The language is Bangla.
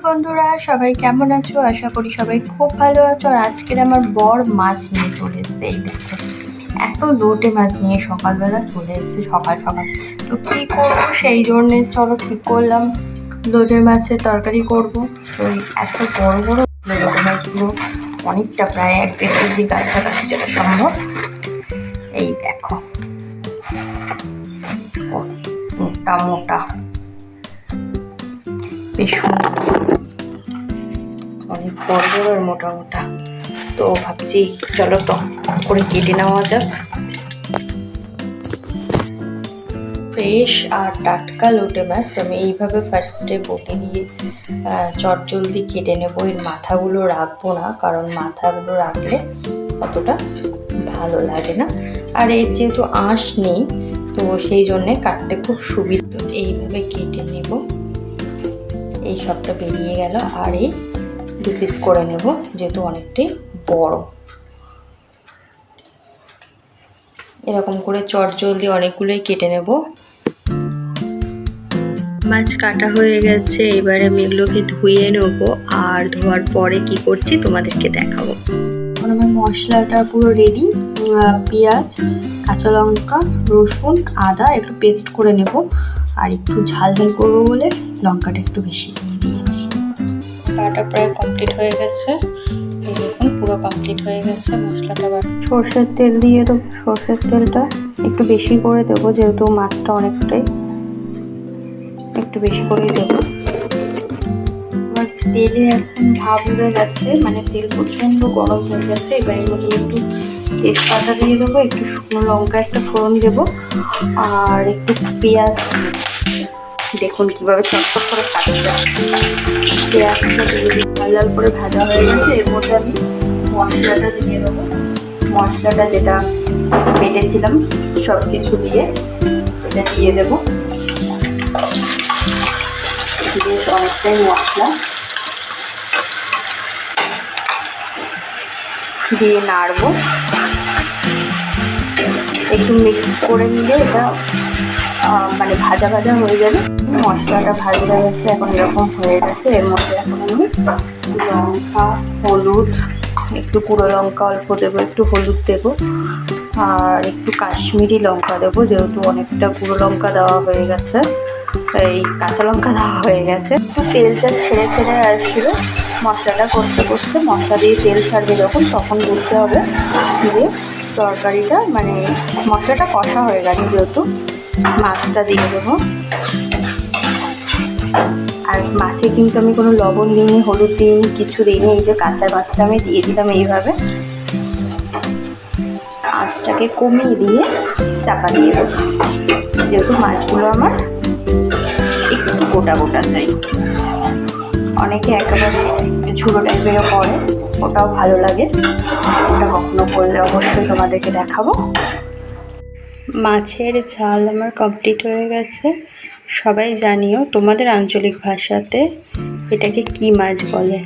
বন্ধুরা সবাই কেমন আছো? আশা করি সবাই খুব ভালো আছো। আর আজকের আমার বর মাছ নিয়ে চলে এসেছে। এই দেখো এত লোটে মাছ নিয়ে সকালবেলা চলে এসেছে সকাল সকাল। তো কী করবো সেই জন্যে চলো ঠিক করলাম লোটে মাছের তরকারি করবো। তো এত বড় বড় লোটে মাছগুলো অনেকটা প্রায় 1-1.5 কেজি কাছাকাছি যেটা সম্ভব। এই দেখো মোটা মোটা বেশ অনেক বড় বড় আর মোটা মোটা। তো ভাবছি চলো টক করে কেটে নেওয়া যাক। ফ্রেশ আর টাটকা লোটে মাছ আমি এইভাবে ফার্স্টে বটি দিয়ে চটজলদি কেটে নেবো। এর মাথাগুলো রাখবো না, কারণ মাথাগুলো রাখলে অতটা ভালো লাগে না। আর এর যেহেতু আঁশ নেই তো সেই জন্যে কাটতে খুব সুবিধা। এইভাবে কেটে নেব। এই সবটা বেরিয়ে গেল। আর এই 2 পিস করে নেব যেহেতু অনেকটাই বড়। এরকম করে চটজলদি অনেকগুলোই কেটে নেব। মাছ কাটা হয়ে গেছে, এবারে আমি এগুলোকে ধুয়ে নেব। আর ধোয়ার পরে কি করছি তোমাদেরকে দেখাবো। এখন আমার মশলাটা পুরো রেডি। পেঁয়াজ, কাঁচা লঙ্কা, রসুন, আদা একটু পেস্ট করে নেব। আর একটু ঝাল ঝাল করবো বলে লঙ্কাটা একটু বেশি দিয়ে দিয়েছি। বাটা প্রায় কমপ্লিট হয়ে গেছে। দেখুন পুরো কমপ্লিট হয়ে গেছে মশলাটা। সর্ষের তেল দিয়ে দেবো। সর্ষের তেলটা একটু বেশি করে দেবো যেহেতু মাছটা অনেকটাই, একটু বেশি করেই দেবো। এবার তেলে এখন ভাব উঠে গেছে, মানে তেল প্রচণ্ড গরম হয়ে গেছে। এবার এর মধ্যে একটু তেজপাতা দিয়ে দেবো, একটু শুকনো লঙ্কা একটা ফোড়ন দেবো, আর একটু পেঁয়াজ। দেখুন কীভাবে চটচট করে কাটছে। পেঁয়াজটা দিয়ে লাল লাল করে ভাজা হয়ে গেছে। এর মধ্যে আমি মশলাটা দিয়ে দেবো। মশলাটা যেটা বেটেছিলাম সব কিছু দিয়ে এটা দিয়ে দেবো। বেশ অনেকটাই মশলা দিয়ে নাড়বো। একটু মিক্স করে নিলে এটা মানে ভাজা ভাজা হয়ে যাবে। মশলাটা ভাজা গেছে, এখন এরকম হয়ে গেছে। এর মধ্যে এখন আমি লঙ্কা, হলুদ, একটু গুঁড়ো লঙ্কা অল্প দেবো, একটু হলুদ দেবো, আর একটু কাশ্মীরি লঙ্কা দেবো যেহেতু অনেকটা গুঁড়ো লঙ্কা দেওয়া হয়ে গেছে, এই কাঁচা লঙ্কা দেওয়া হয়ে গেছে। একটু তেলটা ছেড়ে ছেড়ে আসছিল। মশলাটা কষতে কষতে মশলা দিয়ে তেল ছাড়বে যখন, তখন বুঝতে হবে যে তরকারিটা মানে মশলাটা কষা হয়ে গেছে। যেহেতু মাছটা দিয়ে দেবো। আর মাছে কিন্তু আমি কোনো লবণ দিইনি, হলুদ দিইনি, কিছু দিইনি। এই যে কাঁচা মাছটা আমি দিয়ে দিলাম এইভাবে। আঁচটাকে কমিয়ে দিয়ে চাপা দিয়ে দেবো যেহেতু মাছগুলো আমার একটু গোটা গোটা চাই। অনেকে একেবারে ঝুড়ো টাইপেরও করে, ওটাও ভালো লাগে। ওটা কখনো করলে অবশ্যই তোমাদেরকে দেখাবো। মাছের ঝাল আমার কমপ্লিট হয়ে গেছে। সবাই জানিও তোমাদের আঞ্চলিক ভাষাতে এটাকে কি মাছ বলে।